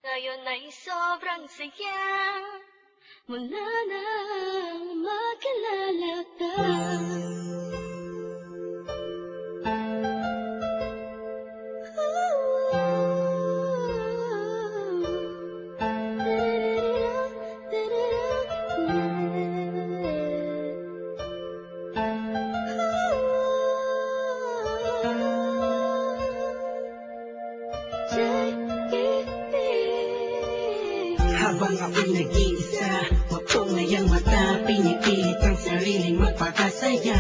Ngayon ay sobrang saya mula nang makilala ka. Habang ako'y nag-iisa, mapungay ang mata, pinipilit ang sariling magpakasaya.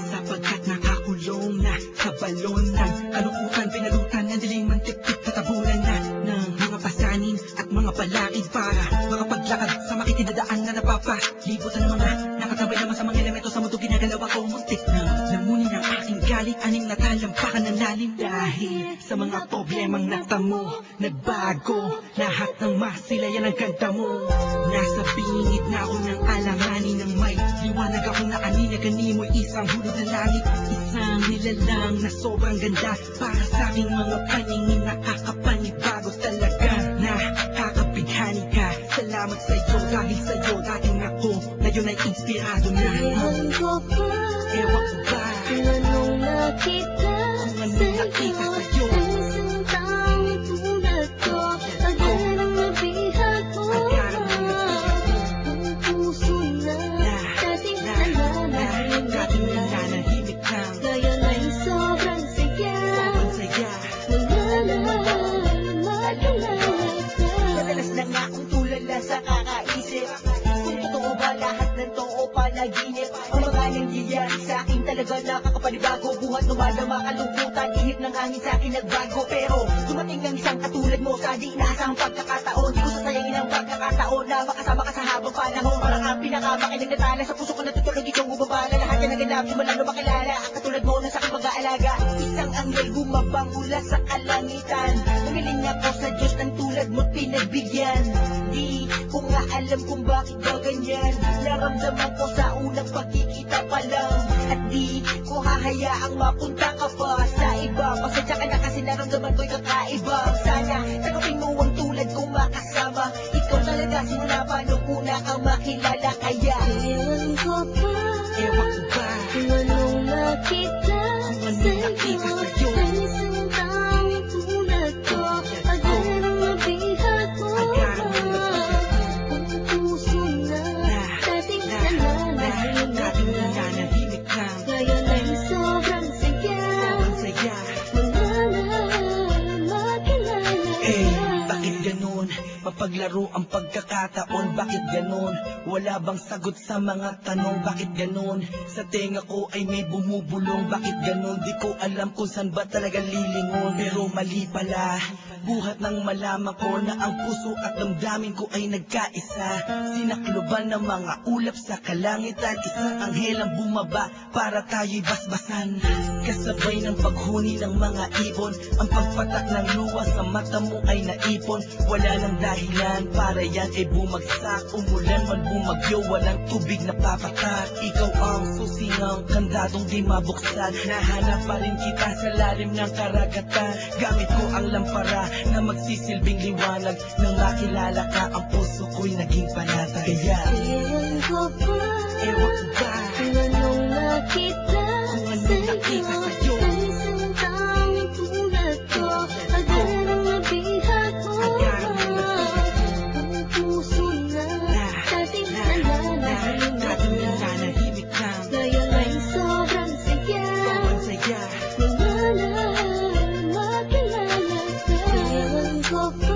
Sapagkat nakakulong na sa balon ng kalungkutan, pinalutan ng diling mantik-tik, katabunan na ng mga pasanin at mga balakid para makapaglakad sa makikinadaan na napapalibutan ng mga nakatabay naman sa mga elemento sa mundo. Ginagalaw ako, muntik na lamunin ang aking galit, aning natalampakan ng lalim dahil sa mga problemang natamo. Nagbago lahat ng masilayan ang ganda mo. Nasa bingit na ako ng alanganin ng may liwanag ako na aninagani mo'y isang hulog na langit. Isang nilalang na sobrang ganda para sa aking mga paningin, nakakapanibago talaga. Nakakabighani ka, salamat sa iyo, dahil sa iyo dating ako ngayon ay inspirado na. Ewan ko ba, Ewan ko ba kung anong nakita kung anong nakita sa'yo. Isang taong tulad ko, agad ang nabihag mo. Ang puso na dating Dating nananahimik lang, ngayon ay sobrang saya saya. mula nang makilala ka. Madalas na nga akong tulala sa kakaisip kung totoo ba lahat ng to o panaginip. Ang mga nangyayari sa akin talaga nakakapanibago. Buhat lumadama kalungkutan, ihip ng hangin sa akin nagbago. Pero dumating ang isang katulad mo sa di inaasahang pagkakataon. Di ko sasayangin ang pagkakataon na makasama ka sa habang panahon. Parang ang pinakamakinig na tala sa puso ko natutulog, ikaw bumabala. Lahat yan naganap, simula na makilala ang katulad mo na sa aking pag-aalaga. Isang anghel bumabang mula sa kalangitan. Umiling ako sa Diyos ng tulad mo't pinagbigyan. Di ko nga alam kung bakit ba ganyan. Naramdaman ko sa unang pagkikita pa lang. At di ko hahayaang mapunta ka pa sa iba. Pasensya ka na kasi naramdaman ko'y kakaiba. Sana tanggapin mo ang tulad kong makasama. Ikaw talaga simula pa nung una kang makilala. Kaya Ewan ko ba, Ewan ko ba kung anong nakita kung anong nakita sa'yo. Isang taong tulad ko, agad ang nabihag mo. Ang puso na dating Dating nananahimik lang, ngayon ay sobrang saya saya. mula nang makilala Hey, ka. bakit ganun? Mapaglaro ang pagkakataon, bakit ganun? Wala bang sagot sa mga tanong, bakit ganun? Sa tenga ko ay may bumubulong, bakit ganun? Di ko alam kung saan ba talaga lilingon. Pero mali pala, buhat nang malaman ko na ang puso at damdamin ko ay nagkaisa. Sinakloban ng mga ulap sa kalangitan, isang anghel ang bumaba para tayo'y basbasan. Kasabay ng paghuni ng mga ibon, ang pagpatak ng luha sa mata mo ay naipon. Wala nang dahilan para yan ay bumagsak, umulan man bumagyo, walang tubig na papatak. Ikaw ang susingang kandadong di mabuksan, nahanap pa rin kita sa lalim ng karagatan. Gamit ko ang lampara na magsisilbing liwanag, nang makilala ka ang puso ko'y naging panatag. Kaya Ewan ko ba, ewan ko ba kung anong nakita kung anong nakita sa'yo. Isang taong tulad ko, agad ang nabihag mo. Ang puso na dating Dating nananahimik lang, ngayon ay sobrang saya saya. mula nang makilala ka. Ewan ko ba,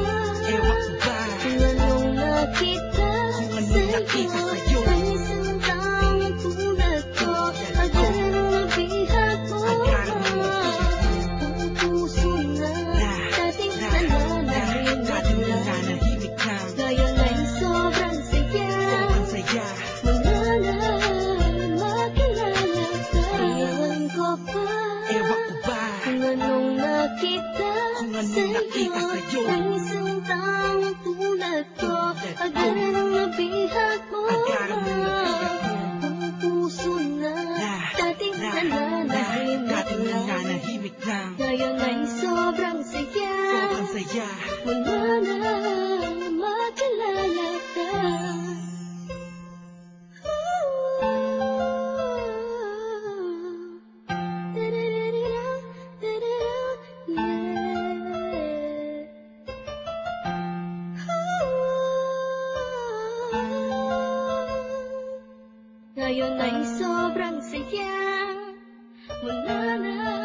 Ewan ko ba kung anong nakita kung anong nakita sa'yo. Isang taong tulad ko, agad ang nabihag mo. Ang puso na dating Dating nananahimik lang, ngayon ay sobrang saya saya. mula nang makilala ka. Ewan ko ba, Ewan ko ba kung anong nakita kung anong nakita sa'yo. Isang taong tulad ko, agad ang nabihag mo. Ang puso na dating Dating nananahimik lang nananahimik lang, ngayon ay sobrang saya saya. mula na Ngayon ay sobrang saya. Mula na